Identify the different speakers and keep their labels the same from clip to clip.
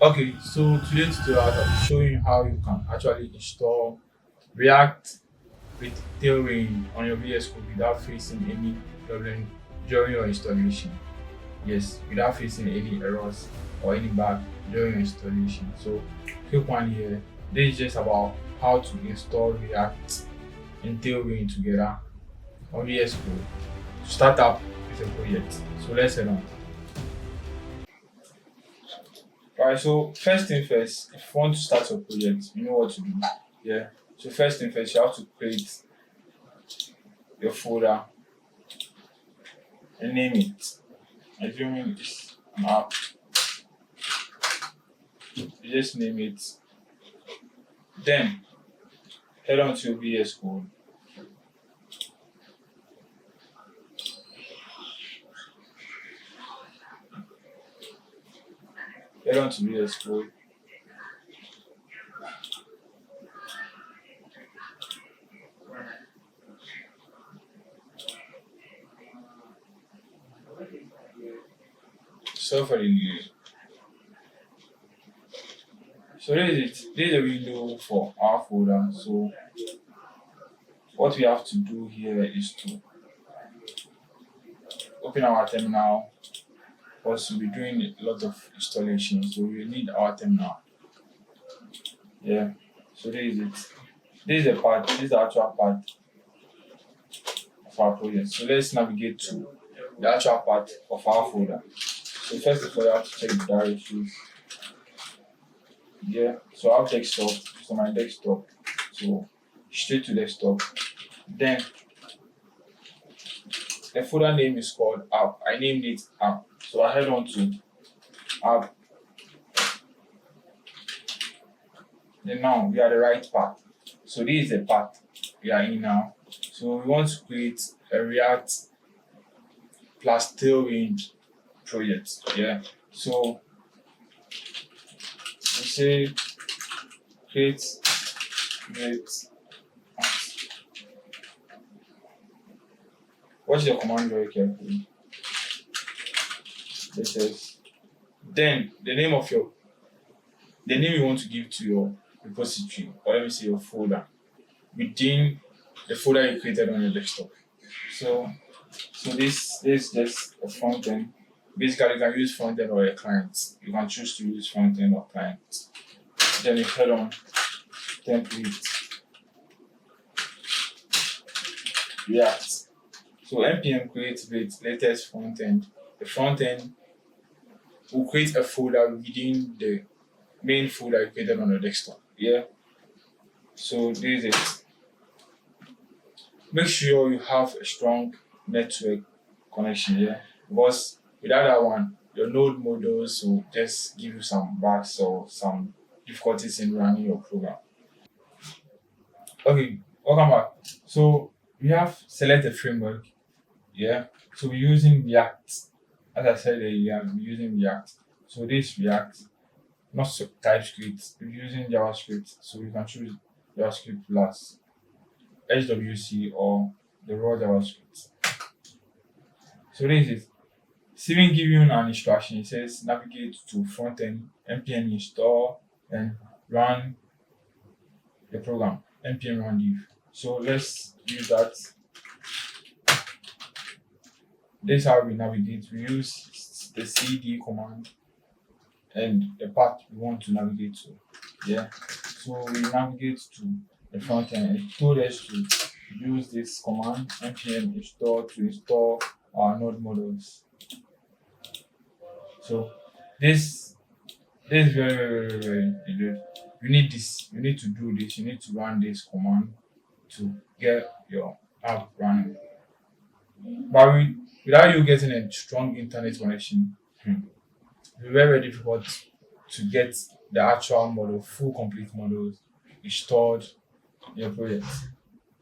Speaker 1: Okay, so today's tutorial I'll be showing how you can actually install React with Tailwind on your VS Code without facing any problem during your installation. Yes, without facing any errors or any bug during your installation. So quick one here. This is just about how to install React and Tailwind together on VS Code to start up with a project. So let's head on. Alright, so first thing first, if you want to start your project, you know what to do. Yeah. So first thing first, you have to create your folder and name it. Assuming it's an app, you just name it. Then head on to your VS Code. Head on to VS Code. So for the new. So this is it. This is a window for our folder. So what we have to do here is to open our terminal because we'll be doing a lot of installation. So we need our terminal. Yeah. So this is it. This is the part, this is the actual part of our project. So let's navigate to the actual part of our folder. So first of all, you have to check the directories. Yeah, so I have desktop, so my desktop. So straight to desktop. Then the folder name is called app. I named it app. So I head on to app. Then now we are the right path. So this is the path we are in now. So we want to create a React plus Tailwind project. Yeah. So we say create create. Watch the command very carefully. This is then the name you want to give to your repository, or let me say your folder within the folder you created on your desktop. So this is just a front end. Basically, you can use front end or a client. You can choose to use front end or client. Then you head on template React. So npm create with latest front end. The front end will create a folder within the main folder you created on your desktop. Yeah. So this is it. Make sure you have a strong network connection. Yeah. Because without that one, your node models will just give you some bugs or some difficulties in running your program. Okay, welcome back. So we have select a framework. Yeah. So we're using React. As I said, we're using React. So this React, not TypeScript. We're using JavaScript. So you can choose JavaScript plus HWC or the raw JavaScript. So this is it's even give you an instruction. It says navigate to front end, npm install, and run the program, npm run div. So let's use that. This is how we navigate. We use the cd command and the path we want to navigate to. Yeah. So we navigate to the front end. It told us to use this command npm install to install our node models. So this this is very good. You need this. You need to do this. You need to run this command to get your app running. But without you getting a strong internet connection, it's very difficult to get the actual model, full complete models installed in your project.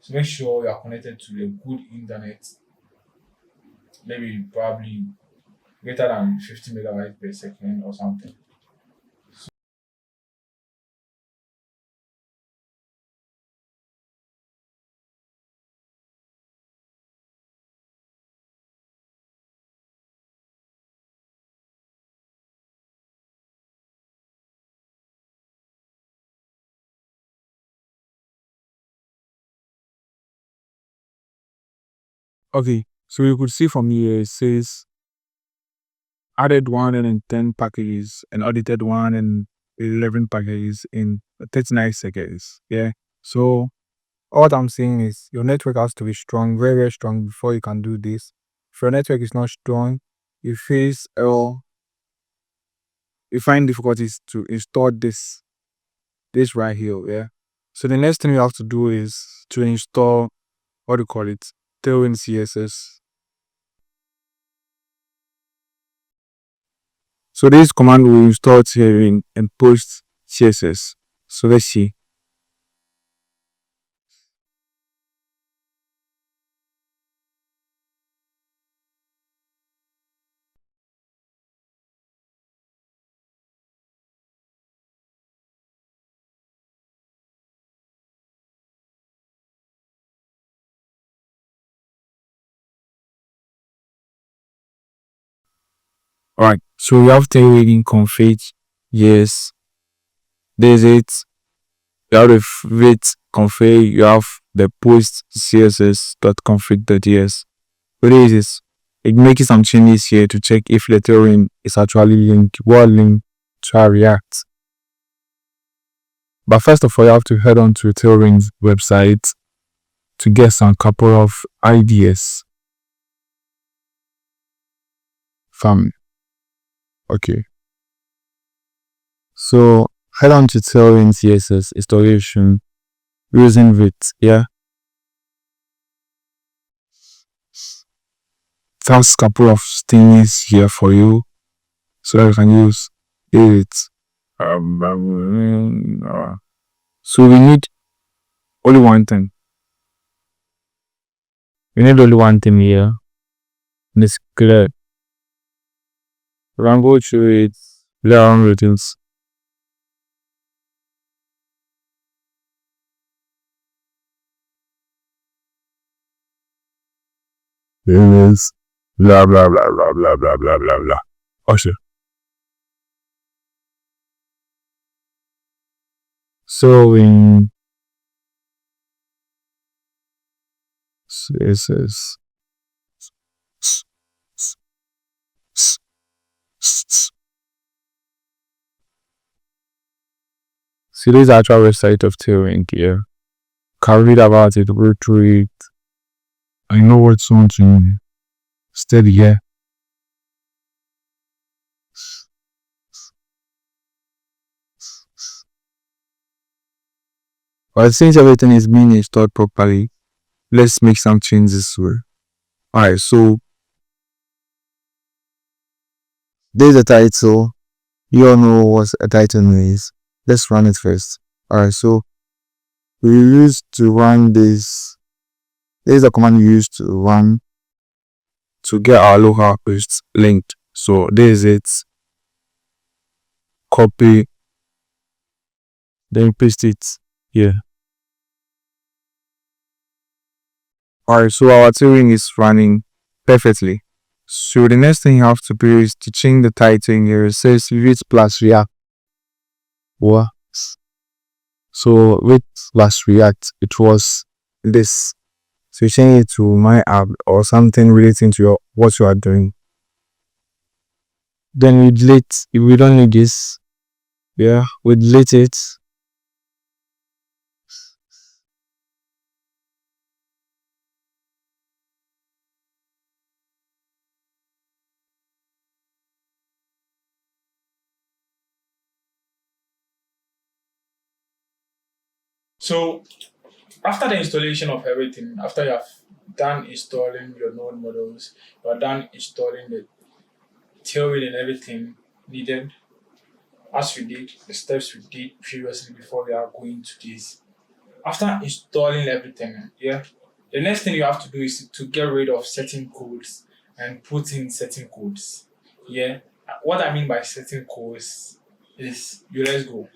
Speaker 1: So make sure you are connected to a good internet, maybe probably greater than 50 megabytes per second or something.
Speaker 2: Okay, so you could see from here it says added 110 packages and audited 111 packages in 39 seconds. Yeah. So what I'm saying is your network has to be strong, very, very strong before you can do this. If your network is not strong, you face or you find difficulties to install this right here. Yeah. So the next thing you have to do is to install what do you call it? Tailwind CSS. So this command will install Tailwind and post CSS. So let's see. Alright, so we have Tailwind config. Yes, there's it. You have the wait config. You have the post css.config.js. What is this? It makes some changes here to check if the Tailwind is actually linked, well linked to our React. But first of all, you have to head on to Tailwind's website to get some couple of ideas from. Okay, so head on to Tailwind CSS installation using Vite. Yeah, there's a couple of things here for you so that you can use it. So we need only one thing. We need only one thing here. This clear. We can go through it. There are routines. There is blah blah blah blah blah blah blah blah blah. Okay. So in CSS. See this actual website of Tailwind here. Can read about it, go through it. I know what's something steady here. But since everything is being installed properly, let's make some changes here. Alright, so there's a title. You all know what a title is. Let's run it first. Alright, so we used to run this. There's a command we used to run to get our local posts linked. So there's it. Copy, then paste it here. Alright, so our Tailwind is running perfectly. So the next thing you have to do is to change the title in here. It says Vite plus React. What? So Vite plus React, it was this. So you change it to my app or something relating to what you are doing. Then we delete. If we don't need this, yeah, we delete it.
Speaker 1: So after the installation of everything, after you have done installing your node models, you are done installing the Tailwind and everything needed, as we did, the steps we did previously before we are going to this. After installing everything, yeah, the next thing you have to do is to get rid of certain codes and put in certain codes. Yeah, what I mean by certain codes is you let's go.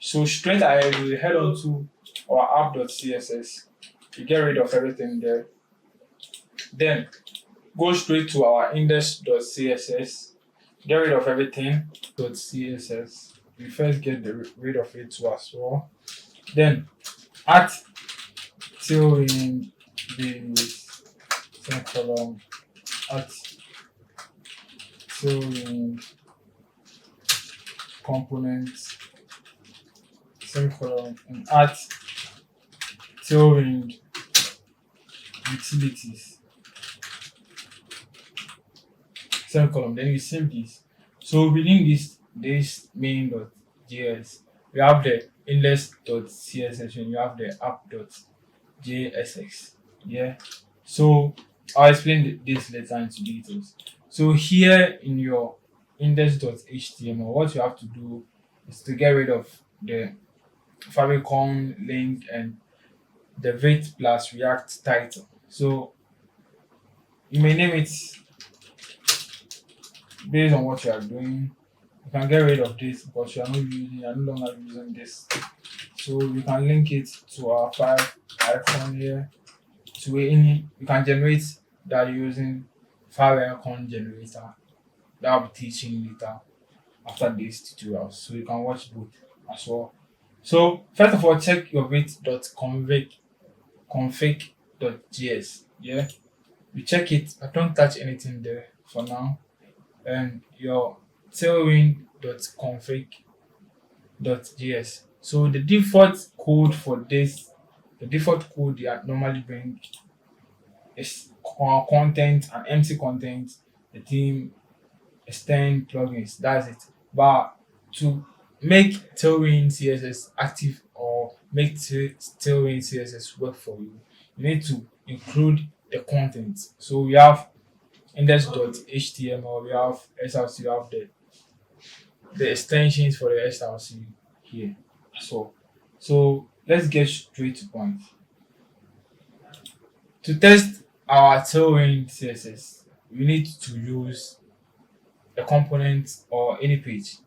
Speaker 1: So straight ahead, we head on to our app.css. You get rid of everything there. Then go straight to our index.css. Get rid of everything. .css. We first get rid of it too as well. Then add Tailwind base semicolon at Tailwind components semicolon and at Tailwind utilities semicolon. Then you save this. So within this main.js, we have the index.css and you have the app.jsx. Yeah. So I'll explain this later into details. So here in your index.html, what you have to do is to get rid of the favicon link and the vet plus react title. So you may name it based on what you are doing. You can get rid of this because you are no longer using this. So you can link it to our file icon here. So you can generate that using file icon generator that I'll be teaching later after this tutorial. So you can watch both as well. So first of all, check your config.js. Yeah, you check it, but don't touch anything there for now. And your tailwind.config.js. So the default code for this, the default code you normally bring is content and empty content, the theme, extend plugins. That's it. But to make Tailwind CSS active or make Tailwind CSS work for you, you need to include the content. So we have index.html, we have SRC, we have the extensions for the SRC here. So let's get straight to point. To test our Tailwind CSS, we need to use a component or any page.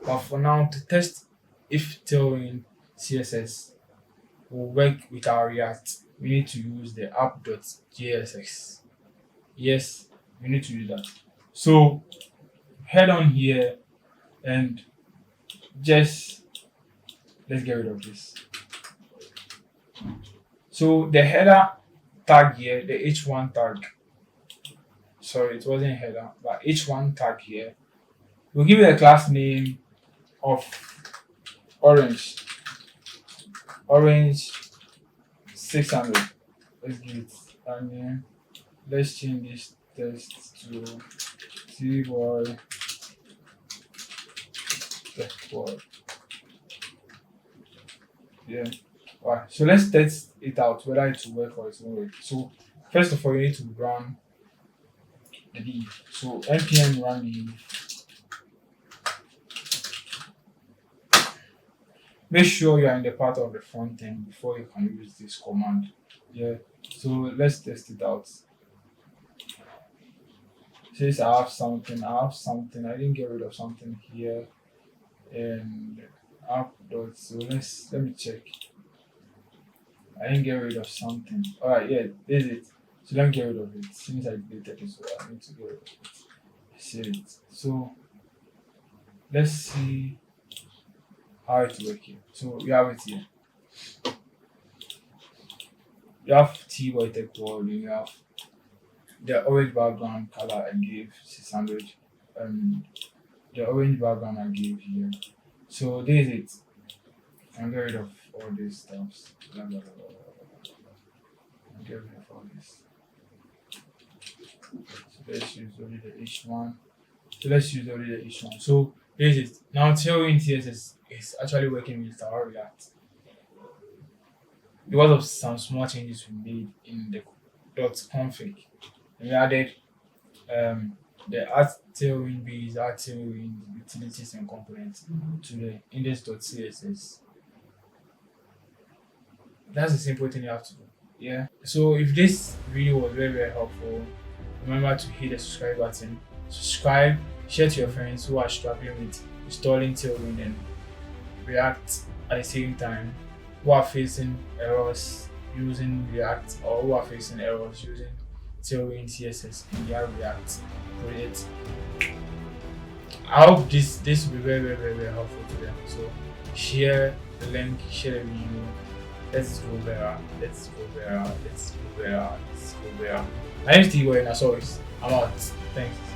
Speaker 1: But for now, to test if Tailwind CSS will work with our React, we need to use the app.jsx. Yes, we need to do that. So head on here and just let's get rid of this. So the header tag here, the h1 tag, sorry, it wasn't header, but h1 tag here, we'll give it a class name of orange 600. Let's give it a name. Let's change this text to T-boy tech. Yeah. Alright, so let's test it out whether it will work or it won't work. So first of all, you need to run the div. So npm run div. Make sure you are in the part of the front end before you can use this command. Yeah. So let's test it out. Since I have something, I didn't get rid of something here. And so let me check. I didn't get rid of something. Alright, yeah, this is it. So let me get rid of it. Since I deleted it, so I need to get rid of it. Save it. So let's see how it works here. So you have it here. You have T-boy tech world, you have the orange background color I gave 600. The orange background I gave here. So this is it. I'm get rid of all these stuffs. Blah, blah, blah, blah, blah. I'm get rid of all this. So let's use only the H1. So this is it. Now Tailwind CSS is actually working with our React. Because of some small changes we made in the .config. And we added the Tailwind base, Tailwind utilities and components to the index.css. That's the simple thing you have to do. Yeah. So if this video was very, very helpful, remember to hit the subscribe button, subscribe, share to your friends who are struggling with installing Tailwind and React at the same time, who are facing errors using React or who are facing errors using Tailwind CSS in their React project. I hope this will be very, very, very, very helpful to them. So share the link, share the video, Let's go better. Let's go better. Let's go better. Let's go better. My name is Tailwind, as always. I'm out. Thanks.